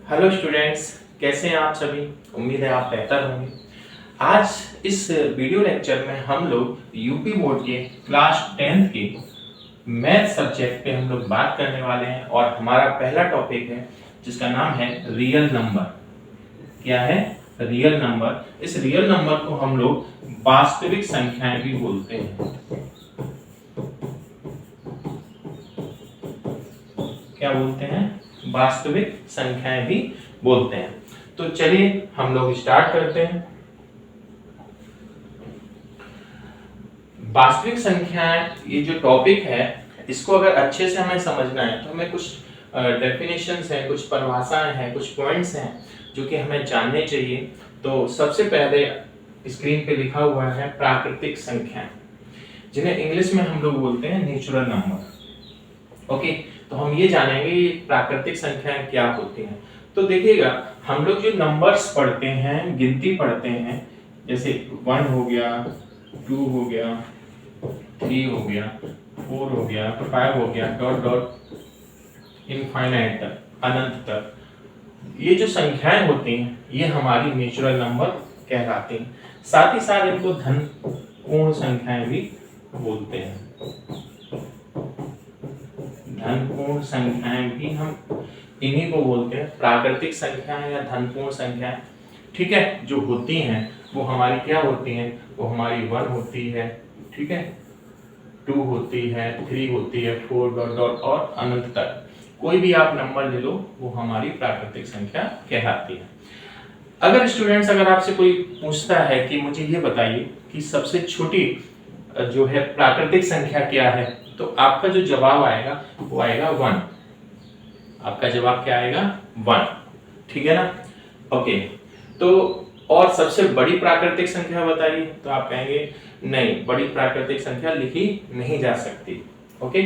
Hello students, कैसे हैं आप सभी। उम्मीद है आप बेहतर होंगे। आज इस वीडियो लेक्चर में हम लोग यूपी बोर्ड के क्लास 10th के मैथ सब्जेक्ट पे हम लोग बात करने वाले हैं और हमारा पहला टॉपिक है जिसका नाम है रियल नंबर। क्या है? Real number. इस रियल नंबर को हम लोग वास्तविक संख्याएं भी बोलते हैं। क्या बोलते हैं? वास्तविक संख्याएं भी बोलते हैं। तो चलिए हम लोग स्टार्ट करते हैं। वास्तविक संख्याएं, ये जो टॉपिक है इसको अगर अच्छे से हमें समझना है तो हमें कुछ डेफिनेशंस हैं, कुछ परिभाषाएं हैं, कुछ पॉइंट्स हैं जो कि हमें जानने चाहिए। तो सबसे पहले स्क्रीन पे लिखा हुआ है प्राकृतिक संख्याएं, जिन्हें इंग्लिश में हम लोग बोलते हैं नेचुरल नंबर। ओके, तो हम ये जानेंगे ये प्राकृतिक संख्याएं क्या होती हैं। तो देखिएगा, हम लोग जो नंबर्स पढ़ते हैं, गिनती पढ़ते हैं, जैसे 1 हो गया, 2 हो गया, 3 हो गया, 4 हो गया, 5 हो गया, डॉट डॉट इनफाइनाइट तक, अनंत तक, ये जो संख्याएं होती हैं ये हमारी नेचुरल नंबर कहलाती हैं। साथ ही साथ इनको धन पूर्ण संख्याएं भी बोलते हैं। धन पूर्ण संख्याएं भी हम इन्हीं को बोलते हैं, प्राकृतिक संख्याएं या धन पूर्ण संख्याएं। ठीक है, जो होती हैं वो हमारी क्या होती हैं? वो हमारी 1 होती है, ठीक है, 2 होती है, 3 होती है, 4 डॉट डॉट और अनंत तक कोई भी आप नंबर ले लो वो हमारी प्राकृतिक संख्या कहलाती है। अगर स्टूडेंट्स, अगर आपसे कोई पूछता है कि मुझे ये बताइए कि सबसे छोटी जो है प्राकृतिक संख्या क्या है, तो आपका जो जवाब आएगा वो आएगा 1। आपका जवाब क्या आएगा? 1। ठीक है ना? ओके, तो और सबसे बड़ी प्राकृतिक संख्या बताइए, तो आप कहेंगे नहीं, बड़ी प्राकृतिक संख्या लिखी नहीं जा सकती। ओके,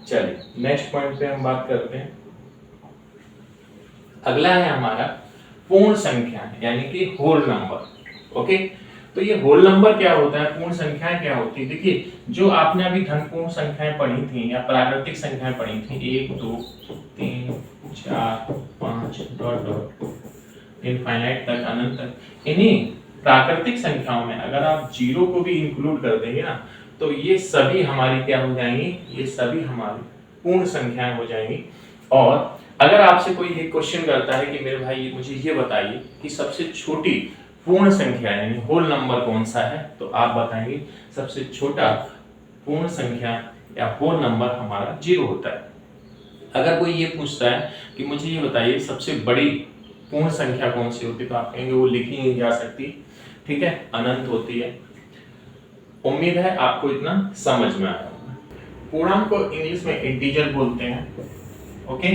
चलिए नेक्स्ट पॉइंट पे हम बात करते हैं। अगला है हमारा पूर्ण संख्या, यानी कि होल नंबर। ओके, तो ये होल नंबर क्या होता है, पूर्ण संख्याएं क्या होती है? देखिए, जो आपने अभी धन पूर्ण संख्याएं पढ़ी थी या प्राकृतिक संख्याएं पढ़ी थी, 1 2 3 4 5 डॉट डॉट इनफाइनाइट तक, अनंत तक, इन्हीं प्राकृतिक संख्याओं में अगर आप जीरो को भी इंक्लूड कर देंगे ना, तो ये सभी हमारी क्या हो जाएंगी? ये सभी हमारी पूर्ण संख्याएं हो जाएंगी। और अगर आपसे कोई ये क्वेश्चन करता है कि मेरे भाई मुझे ये बताइए कि सबसे छोटी पूर्ण संख्या यानी होल नंबर कौन सा है, तो आप बताएंगे सबसे छोटा पूर्ण संख्या या होल नंबर हमारा 0 होता है। अगर कोई ये पूछता है कि मुझे ये बताइए सबसे बड़ी पूर्ण संख्या कौन सी होती है, तो आप कहेंगे वो लिखी नहीं जा सकती, ठीक है, अनंत होती है। उम्मीद है आपको इतना समझ में आया होगा। पूर्णांक को इंग्लिश में इंटीजर बोलते हैं। ओके,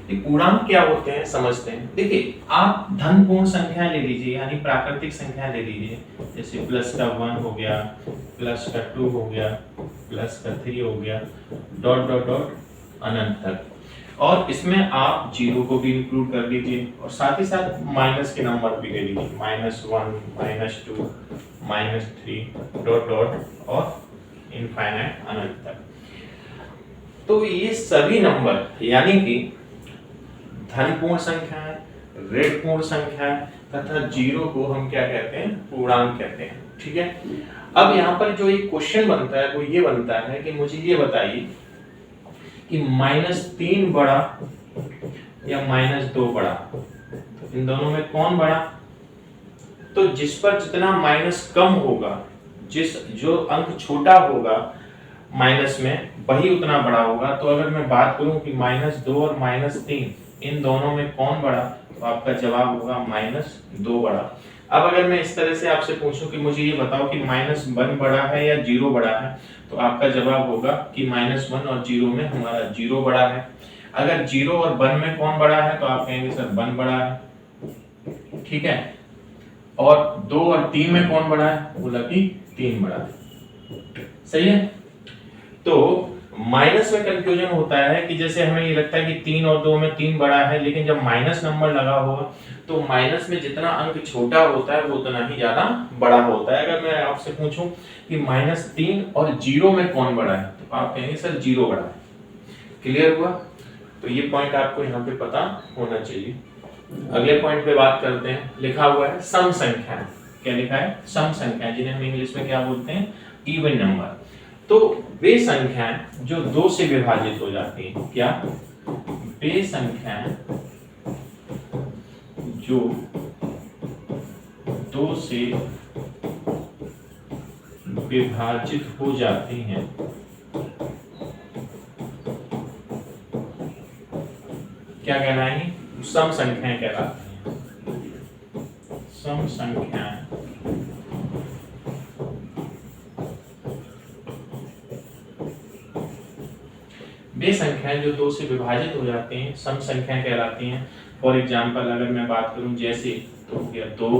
पूर्णांक क्या होते हैं समझते हैं। देखिए, आप धन पूर्ण संख्या ले लीजिए, यानी प्राकृतिक संख्या ले लीजिए, जैसे प्लस का 1 हो गया, प्लस का 2 हो गया, प्लस का 3 हो गया, डॉट डॉट डॉट अनंत तक, और इसमें आप जीरो को भी इंक्लूड कर लीजिए और साथ ही साथ माइनस के नंबर भी ले लीजिए, -1 -2 -3 डॉट डॉट और इनफाइनाइट अनंत तक। तो ये सभी नंबर यानी कि धन पूर्ण संख्याएं, ऋण पूर्ण संख्याएं तथा जीरो को हम क्या कहते हैं? पूर्णांक कहते हैं। ठीक है, अब यहाँ पर जो एक क्वेश्चन बनता है वो ये बनता है कि मुझे ये बताइए कि -3 बड़ा या -2 बड़ा, तो इन दोनों में कौन बड़ा? तो जिस पर जितना माइनस कम होगा, जो अंक छोटा होगा माइनस में, वही उतना बड़ा होगा। तो अगर मैं बात करूं कि -2 और -3 इन दोनों में कौन बड़ा, तो आपका जवाब होगा -2 बड़ा। अब अगर मैं इस तरह से आपसे पूछूं कि मुझे ये बताओ कि -1 बड़ा है या 0 बड़ा है, तो आपका जवाब होगा कि -1 और 0 में हमारा 0 बड़ा है। अगर 0 और 1 में कौन बड़ा है, तो आप कहेंगे सर 1 बड़ा है। ठीक है, और 2 और 3 में कौन बड़ा है? बोला कि 3 बड़ा है। सही है। तो माइनस में कंफ्यूजन होता है कि जैसे हमें ये लगता है कि 3 और 2 में 3 बड़ा है, लेकिन जब माइनस नंबर लगा होगा तो माइनस में जितना अंक छोटा होता है वो उतना ही ज्यादा बड़ा होता है। अगर मैं आपसे पूछूं कि -3 और 0 में कौन बड़ा है, तो आप कहेंगे सर 0 बड़ा है। क्लियर हुआ? तो ये पॉइंट आपको यहाँ पे पता होना चाहिए। अगले पॉइंट पे बात करते हैं, लिखा हुआ है सम संख्या। क्या लिखा है? सम संख्या, जिन्हें हम इंग्लिश में क्या बोलते हैं? Even number. तो वे संख्याएं जो 2 से विभाजित हो जाती हैं। क्या? वे संख्याएं जो 2 से विभाजित हो जाती हैं क्या कहलाएंगी? सम संख्याएं कहलाती हैं। सम संख्याएं वे संख्याएं जो 2 से विभाजित हो जाती हैं सम संख्याएं कहलाती हैं। फॉर एग्जाम्पल अगर मैं बात करूं, जैसे तो हो गया 2,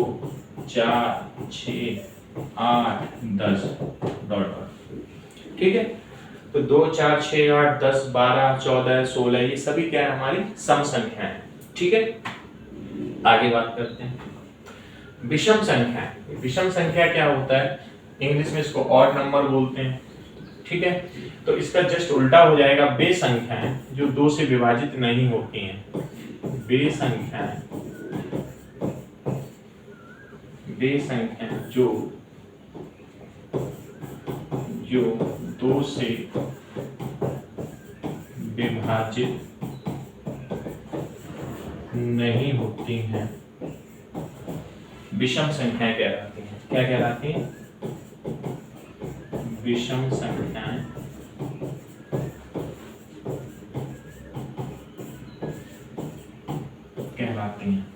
4, 6, 8, 10 डॉट डॉट। ठीक है, तो 2, 4, 6, 8, 10, 12, 14, 16 ये सभी क्या है? हमारी सम संख्याएं हैं। ठीक है, आगे बात करते हैं विषम संख्या। विषम संख्या क्या होता है? इंग्लिश में इसको ऑड नंबर बोलते हैं। ठीक है, तो इसका जस्ट उल्टा हो जाएगा वे संख्याएं जो 2 से विभाजित नहीं होती हैं। वे संख्याएं जो 2 से विभाजित नहीं होती हैं विषम संख्याएं कहलाती हैं। क्या कहलाती हैं? विषम संख्याएं कहलाती हैं।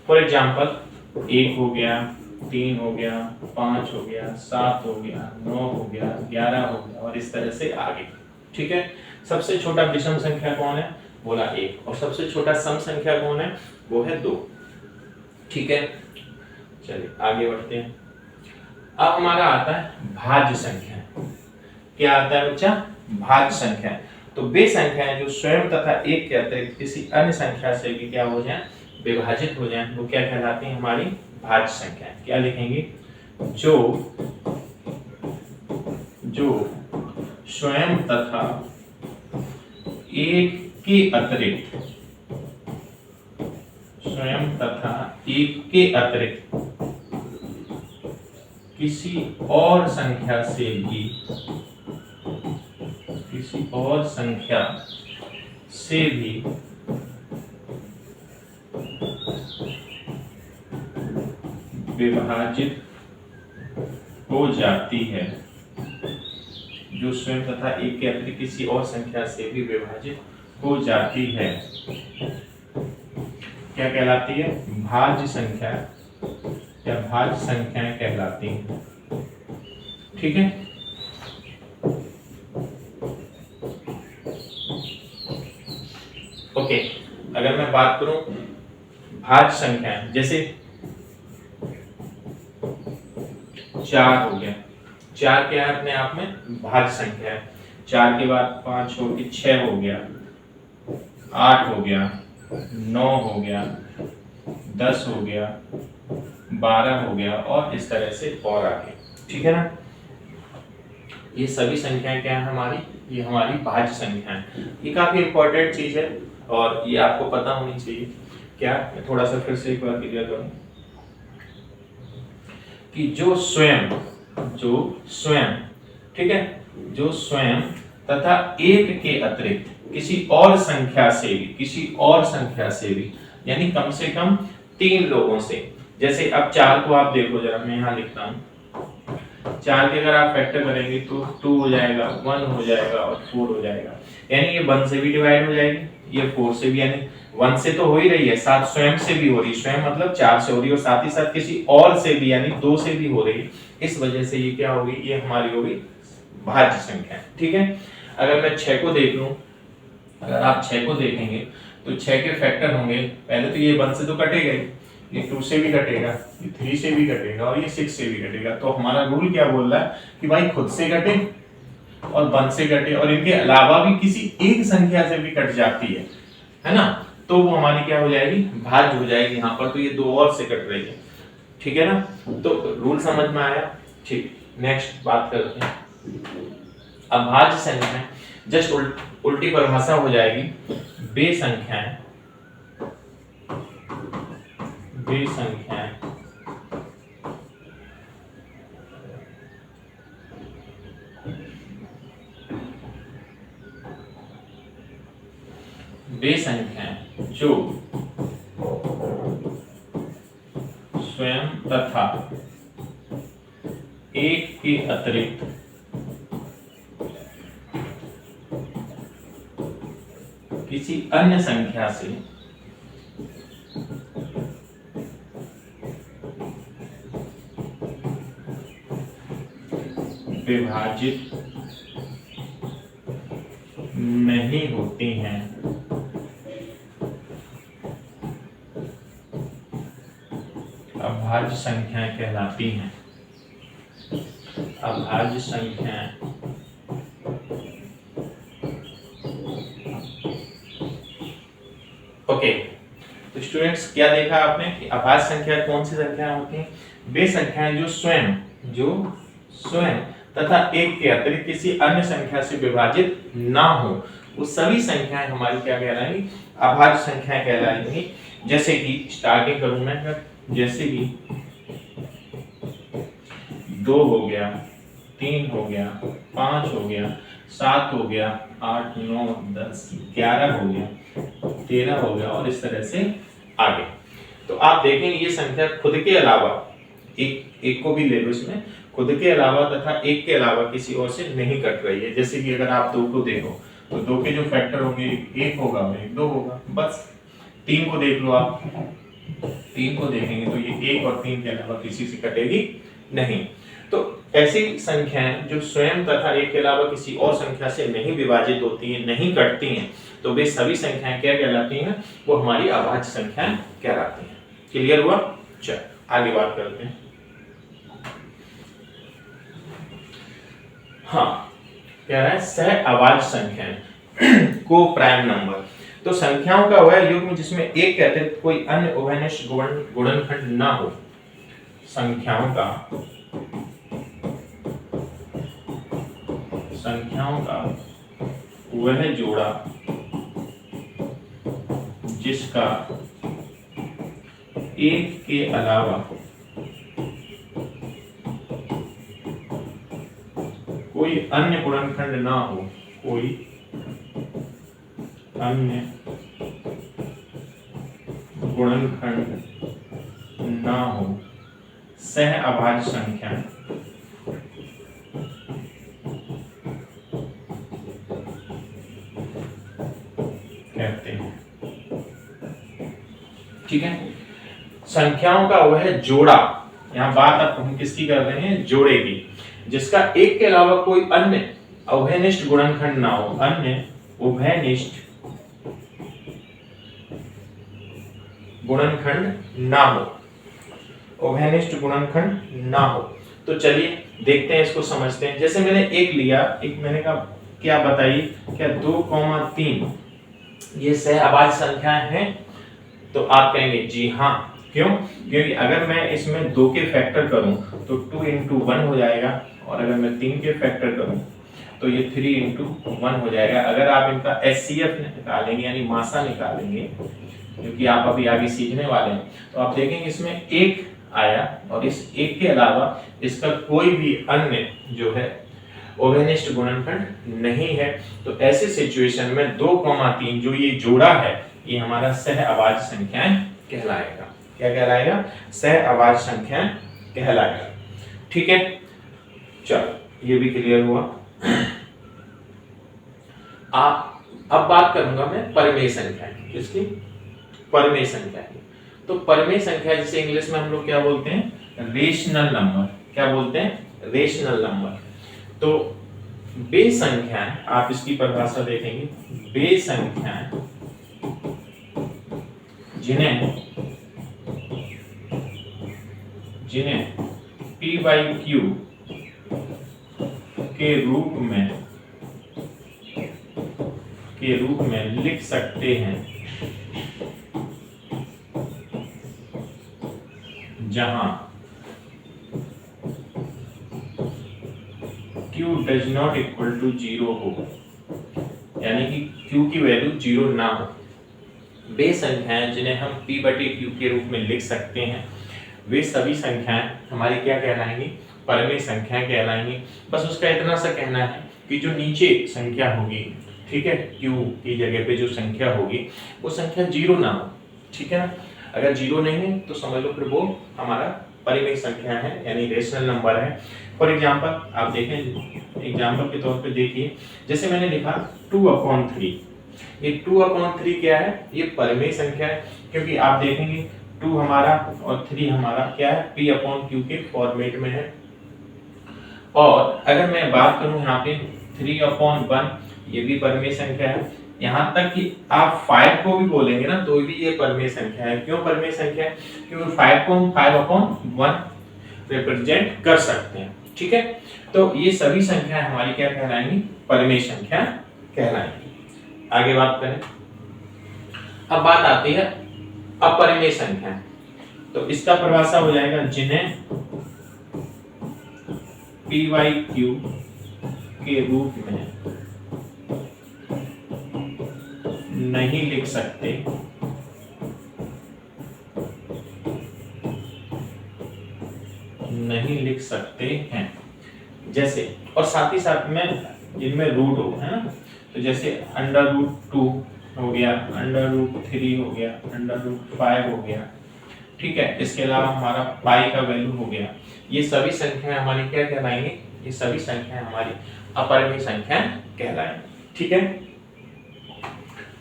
फॉर एग्जाम्पल 1 हो गया, 3 हो गया, 5 हो गया, 7 हो गया, 9 हो गया, 11 हो गया और इस तरह से आगे। ठीक है, सबसे छोटा विषम संख्या कौन है? बोला 1। और सबसे छोटा सम संख्या कौन है? वो है 2। ठीक है, चलिए आगे बढ़ते हैं। अब हमारा आता है भाज्य संख्या। क्या आता है बच्चा? भाज्य संख्या। तो वे संख्याएं जो स्वयं तथा एक के अतिरिक्त किसी अन्य संख्या से भी क्या हो जाए? विभाजित हो जाए, वो क्या कहलाती है? हमारी भाज्य संख्याएं। क्या लिखेंगे? जो स्वयं तथा एक के अतिरिक्त किसी और संख्या से भी विभाजित हो जाती है। जो स्वयं तथा एक के अतिरिक्त किसी और संख्या से भी विभाजित हो जाती है, क्या कहलाती है? भाज्य संख्या या भाज्य संख्याएं कहलाती हैं। ठीक है, ओके। अगर मैं बात करूं भाज्य संख्याएं, जैसे 4 हो गया, 4 क्या है? अपने आप में भाज्य संख्या है। 4 के बाद 5 हो गया, 6 हो गया, 8 हो गया, 9 हो गया, 10 हो गया, 12 हो गया और इस तरह से और आगे। ठीक है ना, ये सभी संख्याएं क्या है हमारी? ये हमारी भाज्य संख्याएं। ये काफी इंपॉर्टेंट चीज है और ये आपको पता होनी चाहिए। क्या? मैं थोड़ा सा फिर से एक बार क्लियर करूं कि जो स्वयं ठीक है, जो स्वयं तथा एक के अतिरिक्त किसी और संख्या से भी यानी कम से कम 3 लोगों से। जैसे अब 4 को आप देखो जरा, मैं यहाँ लिखता हूँ। 4 के अगर आप फैक्टर करेंगे तो 2 हो जाएगा, 1 हो जाएगा और 4 हो जाएगा। यानी ये 1 से भी डिवाइड हो जाएगी, ये 4 से भी, यानी 1 से तो हो ही रही है, साथ स्वयं से भी हो रही है। स्वयं मतलब 4 से हो रही है और साथ ही साथ किसी और से भी यानी 2 से भी हो रही है। इस वजह से ये क्या होगी? ये हमारी होगी भाज्य संख्या। ठीक है, अगर मैं 6 को देख लूं, अगर आप 6 को देखेंगे तो 6 के फैक्टर होंगे। पहले तो ये 1 से तो कटेगा ही, ये 2 से भी कटेगा, ये 3 से भी कटेगा और ये 6 से भी कटेगा। तो हमारा रूल क्या बोल रहा है कि भाई खुद से कटे और 1 से कटे और इनके अलावा भी किसी एक संख्या से भी कट जाती है ना, तो वो हमारी क्या हो जाएगी? भाज्य हो जाएगी। यहाँ पर तो ये 2 और से कट रही है। ठीक है ना, तो रूल समझ में आया? ठीक, नेक्स्ट बात करते हैं। अब भाज्य संख्या जस्ट उल्टी परिभाषा हो जाएगी। वे संख्याएं वे संख्याएं जो स्वयं तथा एक के अतिरिक्त किसी अन्य संख्या से विभाजित नहीं होती हैं, अभाज्य संख्याएं कहलाती हैं। अभाज्य संख्याएं ओके। तो स्टूडेंट्स क्या देखा आपने कि अभाज्य संख्या कौन सी संख्याएं होती हैं? वे संख्याएं जो स्वयं तथा एक के अतिरिक्त किसी अन्य संख्या से विभाजित ना हो, वो सभी संख्याएं हमारी क्या कहलाएंगी? अभाज्य संख्याएं कहलाएंगी। जैसे कि स्टार्टिंग करूं मैं, जैसे कि 2 हो गया, 3 हो गया, 5 हो गया, 7 हो गया, 8 9 10 11 हो गया, 13 हो गया और इस तरह से आगे। तो आप देखेंगे ये संख्या खुद के अलावा एक को भी ले लो, इसमें खुद के अलावा तथा एक के अलावा किसी और से नहीं कट रही है। जैसे कि अगर आप 2 को देखो तो 2 के जो फैक्टर होंगे 1 होगा और 1 2 होगा, बस। 3 को देख लो आप, 3 को देखेंगे तो ये 1 और 3 के अलावा किसी से कटेगी नहीं। तो ऐसी संख्याएं जो स्वयं तथा एक के अलावा किसी और संख्या से नहीं विभाजित होती हैं, नहीं कटती हैं, तो वे सभी संख्याएं क्या कहलाती हैं? वो हमारी अभाज्य संख्याएं कहलाती हैं। क्लियर हुआ? चल आगे बात करते हैं। हाँ, कह रहा है सह अभाज्य संख्याएं को प्राइम नंबर। तो संख्याओं का वह युग्म जिसमें एक के अतिरिक्त कोई अन्य उभयनिष्ठ गुणनखंड ना हो। संख्याओं का वह जोड़ा जिसका एक के अलावा कोई अन्य गुणनखंड ना हो, कोई अन्य गुणनखंड ना हो, सह अभाज्य संख्या कहते हैं। ठीक है, संख्याओं का वह जोड़ा, यहां बात अब हम किसकी कर रहे हैं? जोड़े की, जिसका एक के अलावा कोई अन्य उभयनिष्ठ गुणनखंड ना हो। अन्य उभयनिष्ठ गुणनखंड ना हो, उभयनिष्ठ गुणनखंड ना हो। तो चलिए देखते हैं, इसको समझते हैं। जैसे मैंने एक लिया, एक मैंने कहा क्या बताइए, क्या 2,3 ये सह अभाज्य संख्याएं हैं? तो आप कहेंगे जी हाँ। क्यों? क्योंकि अगर मैं इसमें 2 के फैक्टर करूं तो 2 into 1 हो जाएगा, और अगर मैं 3 के फैक्टर करूं तो ये 3 into 1 हो जाएगा। अगर आप इनका HCF निकालेंगे यानी मासा निकालेंगे, क्योंकि आप अभी आगे सीखने वाले हैं, तो आप देखेंगे इसमें 1 आया और इस 1 के अलावा इसका कोई भी अन्य जो है उभयनिष्ठ गुणनखंड नहीं है। तो ऐसे सिचुएशन में 2,3 जो ये जोड़ा है, ये हमारा सह अभाज्य संख्याएं कहलाएगा। क्या कहलाएगा? सह अभाज्य संख्याएं कहलाएगा। ठीक है, चलो ये भी क्लियर हुआ। अब बात करूंगा मैं परिमेय संख्या किसकी? परिमेय संख्या की। तो परिमेय संख्या जिसे इंग्लिश में हम लोग क्या बोलते हैं? Rational number. क्या बोलते हैं? Rational number. तो वे संख्याएं, आप इसकी परिभाषा देखेंगे, वे संख्याएं जिन्हें p/q के रूप में लिख सकते हैं, जहां q does not equal to 0 हो, यानी कि q की वैल्यू 0 ना हो, वे संख्याएं जिन्हें हम p/q के रूप में लिख सकते हैं, वे सभी संख्याएं हमारी क्या कहलाएंगी, परिमेय संख्याएं कहलाएंगी। बस उसका इतना सा कहना है कि जो नीचे संख्या होगी, ठीक है, q की जगह पे जो संख्या होगी वो संख्या जीरो ना हो, ठीक है ना। अगर जीरो नहीं है तो समझ लो फिर वो हमारा परिमेय संख्या है, यानी रेशनल नंबर है। फॉर एग्जांपल आप देखें, एग्जांपल के तौर पे देखिए, जैसे मैंने लिखा 2/3, ये 2/3 क्या है, ये परिमेय संख्या है, क्योंकि आप देखेंगे 2 हमारा और 3 हमारा क्या है, p/q के फॉर्मेट में है। और अगर मैं बात करूं यहाँ पे 3/1, ये भी परिमेय संख्या है। यहाँ तक कि आप 5 को भी बोलेंगे ना तो भी ये परिमेय संख्या है। क्यों परिमेय संख्या है, क्योंकि 5 को हम 5/1 रिप्रेजेंट कर सकते हैं, ठीक है। तो ये सभी संख्याएं हमारी क्या कहलाएंगी, परिमेय संख्या कहलाएंगी। आगे बात करें, अब बात आती है अपरिमेय संख्या। तो इसका परिभाषा हो जाएगा जिन्हें p/q के रूप में नहीं लिख सकते, नहीं लिख सकते हैं। जैसे, और साथ ही साथ में जिनमें रूट हो, है ना, तो जैसे √2 हो गया, √3 हो गया, √5 हो गया, ठीक है। इसके अलावा हमारा पाई का वैल्यू हो गया। ये सभी संख्याएं हमारी क्या कहलाएंगी, ये सभी संख्याएं हमारी अपरिमेय संख्या कहलाएंगी, ठीक है।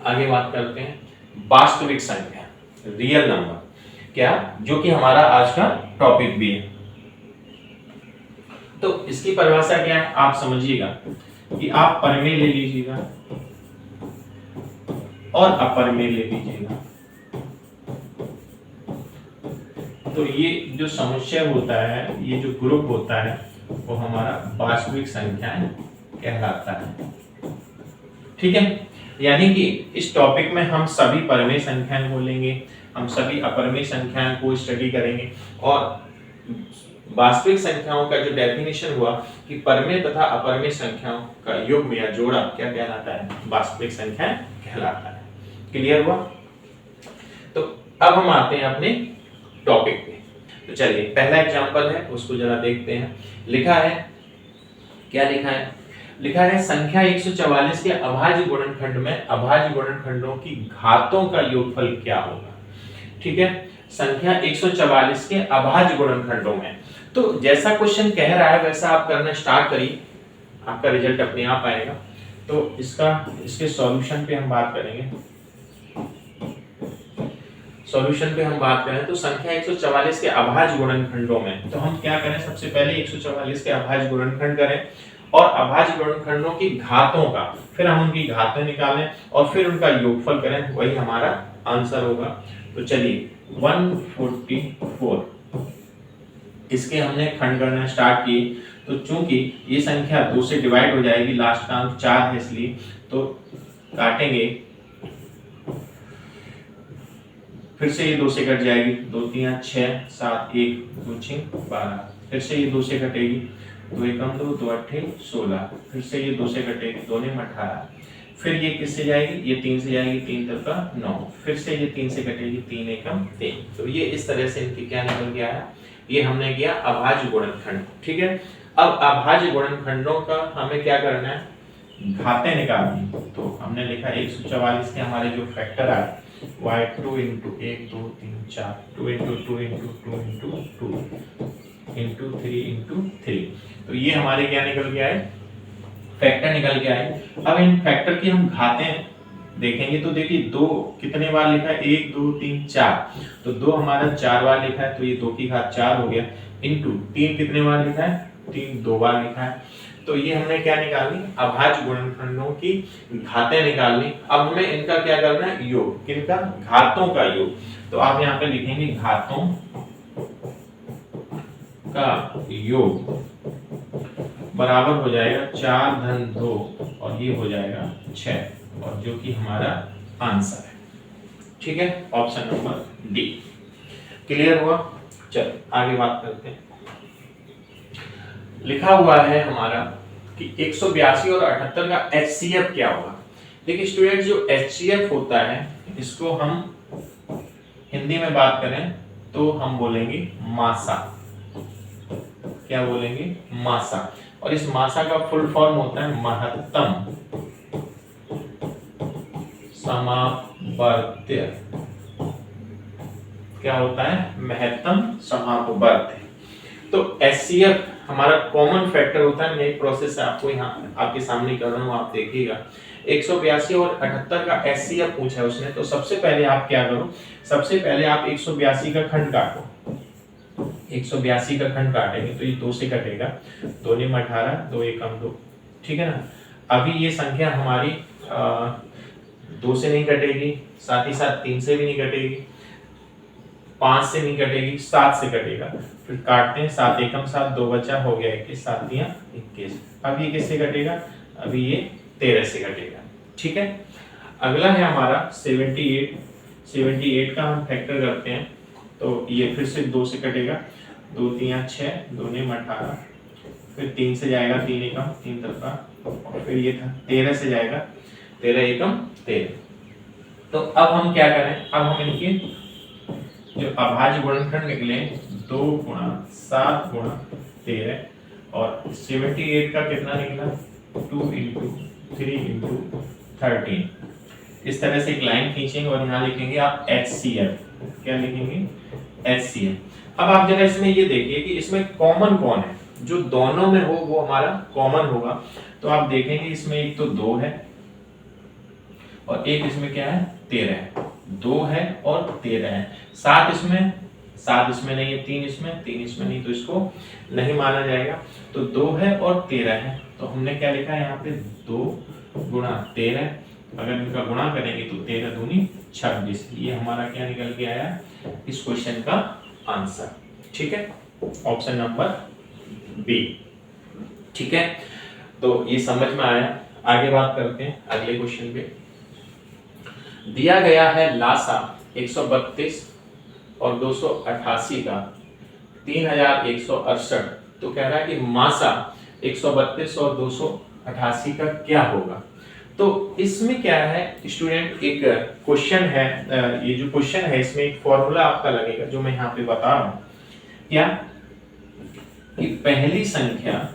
आगे बात करते हैं वास्तविक संख्या, रियल नंबर, क्या, जो कि हमारा आज का टॉपिक भी है। तो इसकी परिभाषा क्या है, आप समझिएगा कि आप परिमेय ले लीजिएगा और अपरिमेय ले लीजिएगा। तो ये जो समुच्चय होता है, ये जो ग्रुप होता है, वो हमारा वास्तविक संख्याएं कहलाता है, ठीक है। यानी कि इस टॉपिक में हम सभी परिमेय संख्याएं बोलेंगे, हम सभी अपरिमेय संख्याओं को स्टडी करेंगे, और वास्तविक संख्याओं का जो डेफिनेशन हुआ कि परिमेय तथा अपरिमेय संख्याओं का योग या जोड़ा क्या कहलाता है, वास्तविक संख्या कहलाता है। क्लियर हुआ। तो अब हम आते हैं अपने टॉपिक पे। तो चलिए पहला एग्जांपल है, उसको जरा देखते हैं। लिखा है, क्या लिखा है, लिखा है संख्या 144 के अभाज्य गुणनखंड में अभाज्य गुणनखंडों की घातों का योगफल क्या होगा, ठीक है। संख्या 144 के अभाज्य गुणनखंडों में, तो जैसा क्वेश्चन कह रहा है वैसा आप करना स्टार्ट करिए, आपका रिजल्ट अपने आप आएगा। तो इसके सॉल्यूशन पे हम बात करेंगे। सॉल्यूशन पे हम बात करें तो संख्या 144 के अभाज्य गुणनखंडों में, तो हम क्या करें, सबसे पहले 144 के अभाज्य गुणनखंड करें और अभाज्य गुणनखंडों की घातों का, फिर हम उनकी घातें निकालें और फिर उनका योगफल करें, वही हमारा आंसर होगा। तो चलिए 144 इसके हमने खंड करना स्टार्ट किए। तो चूंकि ये संख्या 2 से डिवाइड हो जाएगी, लास्ट का अंक 4 है इसलिए, तो काटेंगे, फिर से ये 2 से कट जाएगी, 2 3 6 7 1 2 6 12, फिर से ये 2 से कटेगी, 2 एकम 2 2 8 16, फिर से ये 2 से कटेगी, 2 ने 18, फिर ये किससे जाएगी, ये 3 से जाएगी, 3 तक का 9, फिर से ये 3 से कटेगी, 3 एकम 3। तो ये इस तरह से इनकी क्या निकल गया है, ये हमने किया अभाज्य गुणनखंड, ठीक है। अब अभाज्य गुणनखंडों का हमें क्या करना है, घातें निकालनी। तो हमने लिखा 144 के हमारे जो फैक्टर आए y 2 into 1 2 3 4, 2 into 2 into 2 into 2 into 3 into 3, तो ये हमारे क्या निकल गया है, फैक्टर निकल गया है। अब इन फैक्टर की हम घातें देखेंगे तो देखिए 2 कितने बार लिखा है, 1 2 3 4, तो 2 हमारा 4 बार लिखा है, तो ये 2 की घात 4 हो गया, इनटू 3 कितने बार लिखा है, 3 2 बार लिखा है। तो ये हमने क्या निकालनी, अभाज्य गुणनखंडों की घातें निकालनी। अब हमें इनका क्या करना है, योग, किनका, घातों का योग। तो आप यहाँ पे लिखेंगे घातों का योग बराबर हो जाएगा 4 धन 2 और ये हो जाएगा 6, और जो कि हमारा आंसर है, ठीक है, ऑप्शन नंबर डी। क्लियर हुआ। चलो आगे बात करते हैं। लिखा हुआ है हमारा कि 182 और 78 का HCF क्या होगा। देखिए स्टूडेंट, जो HCF होता है इसको हम हिंदी में बात करें तो हम बोलेंगे मासा। क्या बोलेंगे? मासा। और इस मासा का फुल फॉर्म होता है महत्तम समापवर्त्य। क्या होता है? महत्तम समापवर्त्य। तो HCF हमारा कॉमन फैक्टर होता है। मैं एक प्रोसेस आपको यहाँ आपके सामने कर रहा हूँ, आप देखिएगा। 182 और 78 का HCF पूछा है उसने, तो सबसे पहले आप क्या करो, सबसे पहले आप 182 का खंड काटो। 182 का खंड काटेंगे तो ये 2 से कटेगा, 2 ने 18, 2 एकम 2, ठीक है ना। अभी ये संख्या हमारी 2 से नहीं कटेगी, साथ ही साथ 3 से भी नहीं कटेगी, 5 से नहीं कटेगी, 7 से कटेगा। फिर काटते हैं, 7 एकम 7, 2 बचा, हो गया 21, 7 तियां 21। अब ये किससे कटेगा? अभी ये 13 से कटेगा, ठीक है। अगला है हमारा 78। 78 का हम फैक्टर करते हैं तो ये फिर से 2 से कटेगा, 2 तियां 6, 2 ने 18, फिर 3 से जाएगा, 3 एकम 3 तरफा, और फिर ये था 13 से जाएगा, 13 एकम 13। तो अब हम क्या करें, अब हम इनके जो अभाज्य गुणनखंड निकले 2 गुणा 7 गुणा 13, और 78 का कितना निकला? 2 इंटू 3 इंटू 13। इस तरह से एक लाइन खींचेंगे और यहाँ लिखेंगे आप HCF। क्या लिखेंगे? HCF। अब आप जरा इसमें ये देखिए कि इसमें कॉमन कौन है, जो दोनों में हो वो हमारा कॉमन होगा। तो आप देखेंगे इसमें एक तो 2 है और एक इसमें क्या है? 13 है। 2 है और 13 है। 7 इसमें नहीं है, 3 इसमें नहीं, तो इसको नहीं माना जाएगा। तो 2 है और 13 है, तो हमने क्या लिखा है यहाँ पे? 2 गुणा 13। अगर इनका गुणा करेंगे तो 13 दूनी 26। ये हमारा क्या निकल के आया इस क्वेश्चन का आंसर, ठीक है, ऑप्शन नंबर बी, ठीक है। तो ये समझ में आया। आगे बात करते हैं अगले क्वेश्चन पे। दिया गया है लासा 132 और 288 का 3168, तो कह रहा है कि मासा 132 और 288 का क्या होगा। तो इसमें क्या है स्टूडेंट, एक क्वेश्चन है, ये जो क्वेश्चन है इसमें एक फॉर्मूला आपका लगेगा जो मैं यहाँ पे बता रहा हूँ। क्या कि पहली संख्या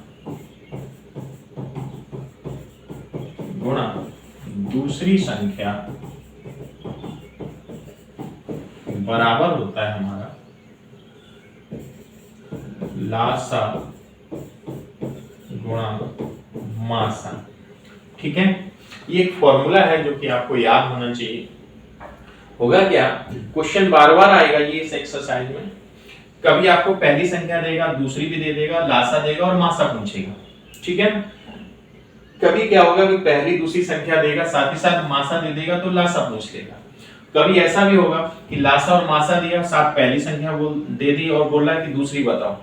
गुणा दूसरी संख्या बराबर होता है हमारा लासा गुणा मासा, ठीक है। ये एक फॉर्मूला है जो कि आपको याद होना चाहिए। होगा क्या, क्वेश्चन बार बार आएगा ये इस एक्सरसाइज में। कभी आपको पहली संख्या देगा, दूसरी भी दे देगा, लासा देगा और मासा पूछेगा, ठीक है। कभी क्या होगा कि पहली दूसरी संख्या देगा, साथ ही साथ मासा दे देगा तो लासा पूछ लेगा। कभी ऐसा भी होगा कि लासा और मासा दिया, साथ पहली संख्या दे दी और बोला कि दूसरी बताओ।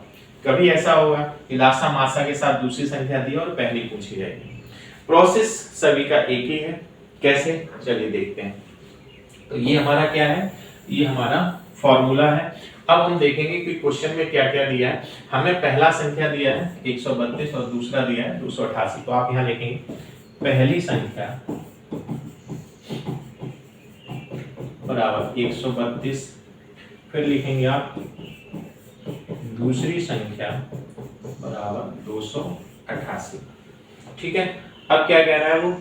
कभी ऐसा होगा कि लासा मासा के साथ दूसरी संख्या दी और पहली पूछी जाएगी। प्रोसेस सभी का एक ही है। कैसे, चलिए देखते हैं। तो ये हमारा क्या है, ये हमारा फॉर्मूला है। अब हम देखेंगे कि क्वेश्चन में क्या क्या दिया है। हमें पहला संख्या दिया है 132 और दूसरा दिया है 288। तो आप यहाँ लिखेंगे पहली संख्या बराबर 132, फिर लिखेंगे आप दूसरी संख्या बराबर 288, ठीक है। अब क्या कह रहा है वो,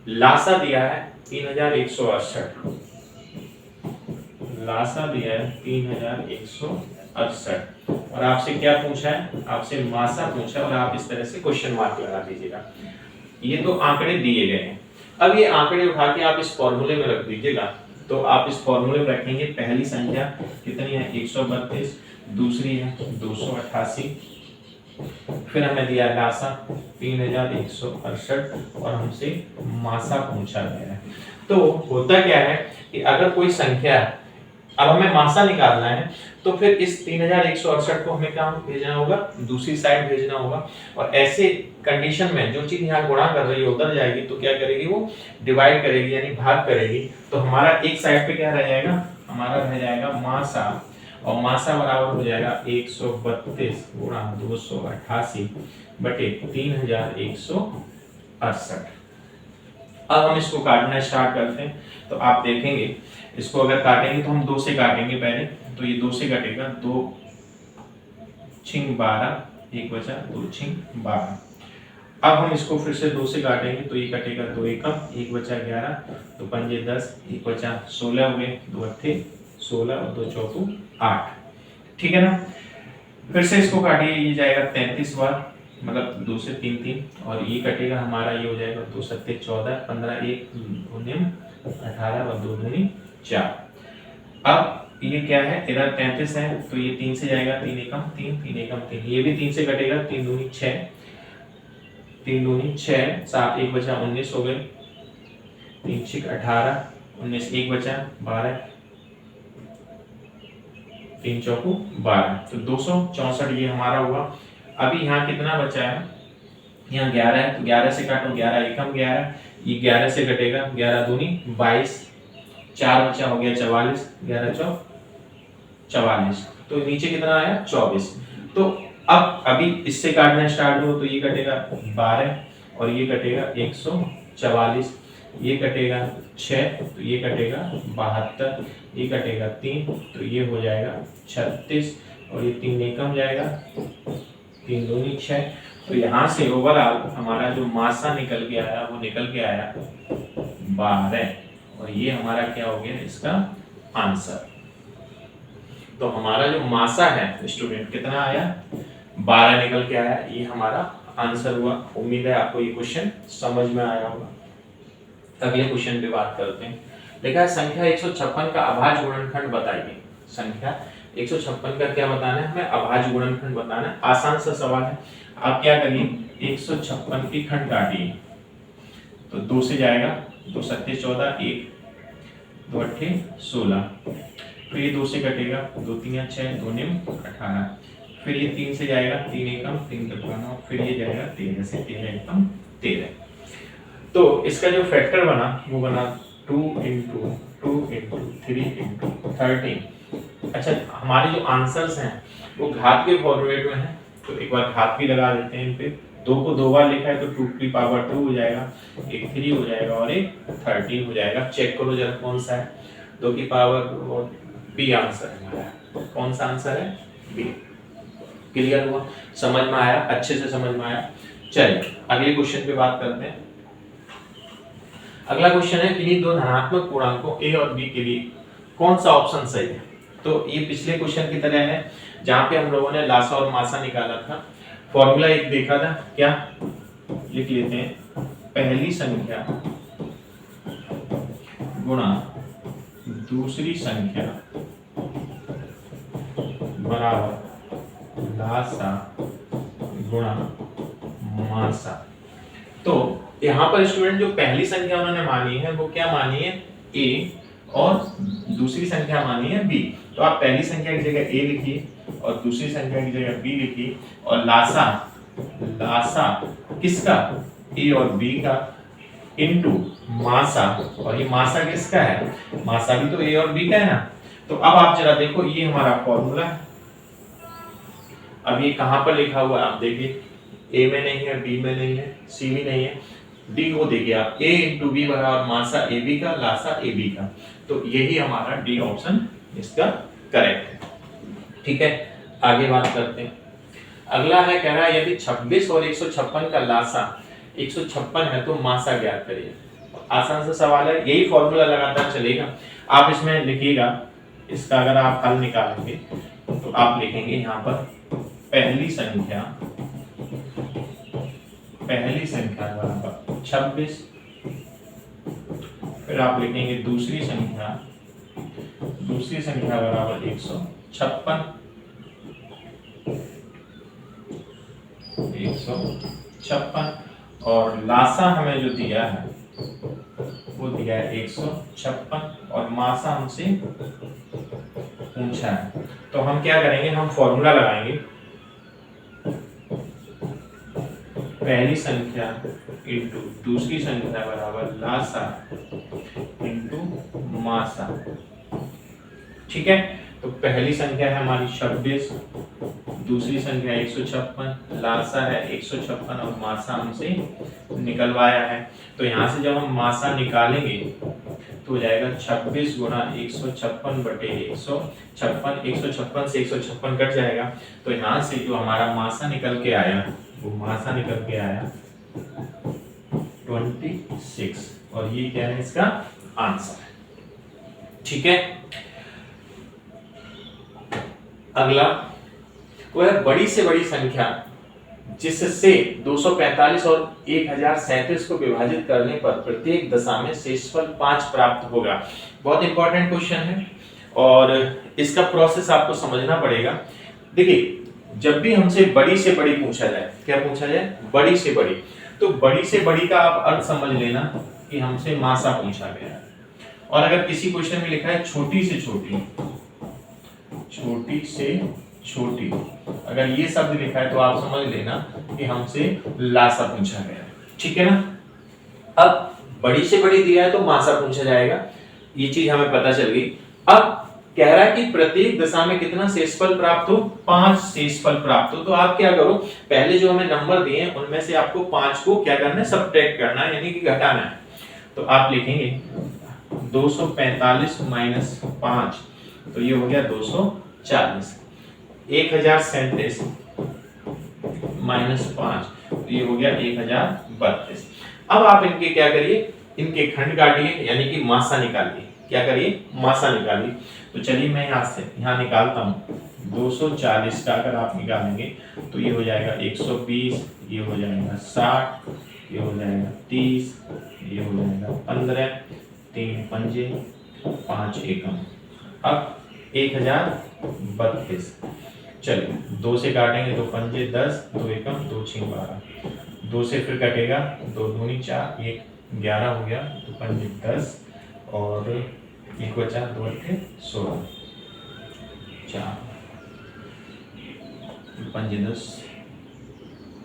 लासा दिया है 3168, लासा दिया है 3168, और आपसे क्या पूछा है, आपसे मासा पूछा है, और आप इस तरह से क्वेश्चन मार्क लगा दीजिएगा। ये तो आंकड़े दिए गए हैं। अब ये आंकड़े उठा के आप इस फॉर्मूले में रख दीजिएगा। तो आप इस फॉर्मूले में रखेंगे पहली संख्या कितनी है 132, दूसरी है 288, फिर हमें दिया लासा 3168 और हमसे मासा पूछा गया है। तो होता क्या है कि अगर कोई संख्या, अब हमें मासा निकालना है, तो फिर इस 3168 को हमें क्या भेजना होगा, दूसरी साइड भेजना होगा। और ऐसे कंडीशन में जो चीज यहाँ गुणा कर रही है उधर जाएगी, तो क्या करेगी वो, डिवाइड करेगी यानी भाग करेगी। तो हमारा एक साइड पे क्या रह जाएगा, हमारा रह जाएगा मासा, और मासा बराबर हो जाएगा 132 गुणा 288 बटे 3168, अब हम इसको काटना स्टार्ट करते हैं। तो आप देखेंगे इसको अगर काटेंगे तो हम 2 से काटेंगे पहले, तो ये 2 से कटेगा, 2 छिंग 12, 1 बचा, 2 छिंग 12। अब हम इसको फिर से 2 से काटेंगे तो ये कटेगा, 2 एकम, 1 बचा 11, 2 पंजे 10, 1 बचा 16 हुए, 2 अट्ठे 16 और 2 चौको 8। ठीक है ना। फिर से इसको काटिए, ये जाएगा 33 बार, मतलब 2 से 3 3, और ये कटेगा हमारा, ये हो जाएगा 2 सत्ते 14, 15 1 19 18 और 2 दूनी 4। अब ये क्या है, इधर 33 है तो ये 3 से जाएगा, 3 एकम 3, 3 एकम 3, ये भी 3 से कटेगा, 3 दूनी 6, 3 दूनी 6, 7 1 बचा 19 हो गए, 3 6 18, 19 1 बचा 12, 3 चौको 12, तो 264 ये हमारा हुआ। अभी यहाँ कितना बचा है, यहाँ 11 है, तो 11 से काटो, 11 एकम 11, ये 11 से कटेगा, 11 दूनी 22, 4 बचा हो गया 44, 11 चौक 44, तो नीचे कितना आया 24। तो अब अभी इससे काटना स्टार्ट हो तो ये कटेगा 12 और ये कटेगा 144, ये कटेगा 6 तो ये कटेगा 72, ये कटेगा 3 तो ये हो जाएगा 36, और ये 3 एकम जाएगा, 3 दूनी 6। तो यहाँ से ओवरऑल हमारा जो मासा निकल के आया वो निकल के आया 12, और ये हमारा क्या हो गया इसका आंसर। तो हमारा जो मासा है स्टूडेंट कितना आया, 12 निकल के आया, ये हमारा आंसर हुआ। उम्मीद है आपको ये क्वेश्चन समझ में आया होगा। अगले क्वेश्चन पे बात करते हैं। लिखा है संख्या 156 का अभाज्य गुणनखंड बताइए। संख्या 156 का क्या बताना है, हमें अभाज्य गुणनखंड बताना है। आसान सा सवाल है। आप क्या करिए, 156 की खंड काटिए, तो 2 से जाएगा, 2 सत्ते 14, 1 2 अट्ठे 16, फिर ये 2 से कटेगा, 2 3 6, 2 निम 18, फिर ये 3 से जाएगा, 3 एकम 3 9, फिर ये जाएगा 13 से, 13 एकम 13। तो इसका जो फैक्टर बना वो बना 2 इंटू 2 इंटू 3 इंटू 13। अच्छा, हमारे जो आंसर्स हैं वो घात के फॉर्मेट में है, तो एक बार घात भी लगा देते हैं इन पे। 2 को 2 बार लिखा है तो 2 की पावर 2 हो जाएगा, एक 3 हो जाएगा और एक 13 हो जाएगा। चेक करो जरा कौन सा है, 2 की पावर और बी आंसर है हमारा। कौन सा आंसर है, बी। क्लियर हुआ, समझ में आया, अच्छे से समझ में आया। चलिए अगले क्वेश्चन पे बात करते हैं। अगला क्वेश्चन है किन्हीं दो धनात्मक पूर्णांकों a और b के लिए कौन सा ऑप्शन सही है। तो ये पिछले क्वेश्चन की तरह है जहां पे हम लोगों ने लासा और मासा निकाला था। फॉर्मूला एक देखा था, क्या लिख लेते हैं, पहली संख्या गुणा दूसरी संख्या बराबर लासा गुणा मासा। तो यहाँ पर स्टूडेंट जो पहली संख्या उन्होंने मानी है वो क्या मानी है, a, और दूसरी संख्या मानी है b। तो आप पहली संख्या की जगह a लिखिए और दूसरी संख्या की जगह b लिखिए, और लासा लासा किसका, a और b का, इनटू मासा, और ये मासा किसका है, मासा भी तो a और b का है ना। तो अब आप जरा देखो, ये हमारा फॉर्मूला है। अब ये कहां पर लिखा हुआ है आप देखिए, a में नहीं है, b में नहीं है, c में नहीं है, d को देखिए आप, a इंटू बी बराबर मासा ए बी का, लासा ए बी का। तो यही हमारा डी ऑप्शन इसका करेक्ट है। ठीक है, आगे बात करते हैं। अगला है, कह रहा है यदि 26 और 156 का लासा 156 है तो मासा ज्ञात करिए। आसान सा सवाल है, यही फॉर्मूला लगातार चलेगा। आप इसमें लिखिएगा, इसका अगर आप हल निकालेंगे तो आप लिखेंगे यहाँ पर पहली संख्या बराबर 26, फिर आप लिखेंगे दूसरी संख्या बराबर 156, और लासा हमें जो दिया है वो दिया है 156, और मासा हमसे पूछा है। तो हम क्या करेंगे, हम फॉर्मूला लगाएंगे, पहली संख्या इंटू दूसरी संख्या बराबर लासा इंटू मासा। ठीक है, तो पहली संख्या है हमारी 26, दूसरी संख्या 156, लासा है 156 और मासा हमसे निकलवाया है। तो यहाँ से जब हम मासा निकालेंगे तो हो जाएगा 26 गुना 156 बटे 156, 156 से 156 कट जाएगा। तो यहाँ से जो हमारा मासा निकल के आया वो मासा निकल के आया 26 और ये क्या है इसका आंसर। ठीक है, अगला वह बड़ी से बड़ी संख्या जिससे 245 और 1037 को विभाजित करने पर प्रत्येक दशा में शेषफल 5 प्राप्त होगा। बहुत इंपॉर्टेंट क्वेश्चन है और इसका प्रोसेस आपको समझना पड़ेगा। देखिए, जब भी हमसे बड़ी से बड़ी पूछा जाए, क्या पूछा जाए, बड़ी से बड़ी, तो बड़ी से बड़ी का आप अर्थ समझ लेना कि हमसे मासा पूछा गया है। और अगर किसी क्वेश्चन में लिखा है छोटी से छोटी, छोटी से छोटी, अगर ये शब्द लिखा है तो आप समझ लेना कि हमसे लासा पूछा गया है। ठीक है ना। अब बड़ी से बड़ी दिया है तो मासा पूछा जाएगा, ये चीज हमें पता चल गई। अब कह रहा है कि प्रत्येक दशा में कितना शेषफल प्राप्त हो, 5 शेषफल प्राप्त हो। तो आप क्या करो, पहले जो हमें नंबर दिए हैं उनमें से आपको 5 को क्या करना है, सबट्रैक्ट करना है, यानी कि घटाना है। तो आप लिखेंगे 245 माइनस 5, तो ये हो गया 240। 1037 माइनस 5, तो ये हो गया 1032। अब आप इनके क्या करिए, इनके खंड काटिए, यानी कि मासा निकालिए। क्या करिए, मासा निकालिए। तो चलिए मैं यहाँ से यहाँ निकालता हूँ। 240 का अगर आप निकालेंगे तो ये हो जाएगा 120, ये हो जाएगा 60, ये हो जाएगा 30, ये हो जाएगा 15, 3 पंजे 5 एकम। अब 1032, चलिए 2 से काटेंगे, 2 पंजे 10, 2 एकम 2 6 12, 2 से फिर कटेगा, 2 दूनी 4, 1 11 हो गया, 2 पंजे 10 और 1 बचा, 2 अट्ठे 16, 4 पंजे 10।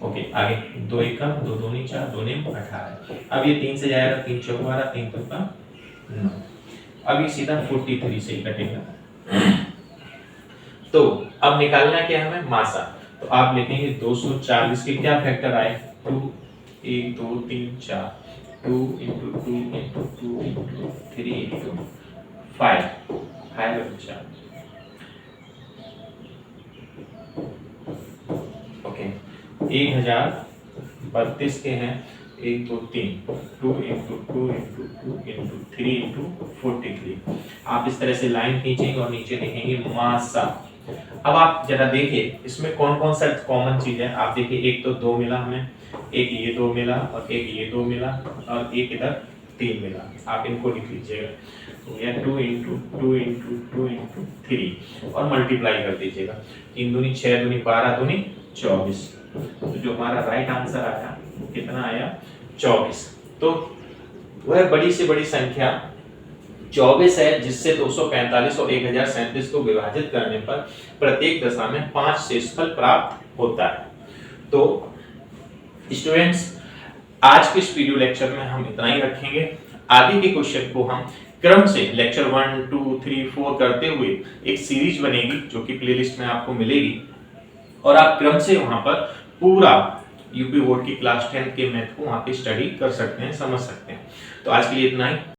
ओके, आगे 2 एकम 2 दूनी 4, 2 नेम 18। अब ये 3 से जाएगा, 3 चौक 12, 3 तुका 9। अब ये सीधा 43 से ही कटेगा। तो अब निकालना क्या हमें, मासा। तो आप लिखेंगे 240 के क्या फैक्टर आए, 2 1 2 3 4, 2 into 2 into 2 into 3 into 5 बचा। ओके, 1032 के हैं 1 2 3, 2 into 2 into 2 into 3 into 43। आप इस तरह से लाइन खींचेंगे और नीचे लिखेंगे मासा। अब आप जरा देखिए इसमें कौन कौन सा कॉमन चीज है। आप देखिए, एक तो 2 मिला हमें, एक ये 2 मिला और एक ये 2 मिला और एक इधर 3 मिला। आप इनको लिख लीजिएगा, तो यह 2 into 2 into 2 into 3 और मल्टीप्लाई कर दीजिएगा। 3 दूनी 6 दूनी 12 दूनी 24। तो जो हमारा राइट आंसर आया कितना आया, 24। तो वह बड़ी से बड़ी संख्या 24 है जिससे 245 और 1037 को विभाजित करने पर प्रत्येक दशा में 5 शेषफल प्राप्त होता है। तो स्टूडेंट्स, आज के इस वीडियो लेक्चर में हम इतना ही रखेंगे। आगे के क्वेश्चन को हम क्रम से लेक्चर 1 2 3 4 करते हुए एक सीरीज बनेगी जो कि प्लेलिस्ट में आपको मिलेगी और आप क्रम से वहां पर पूरा यूपी बोर्ड की क्लास 10 के मैथ को वहां पे स्टडी कर सकते हैं, समझ सकते हैं। तो आज के लिए इतना ही।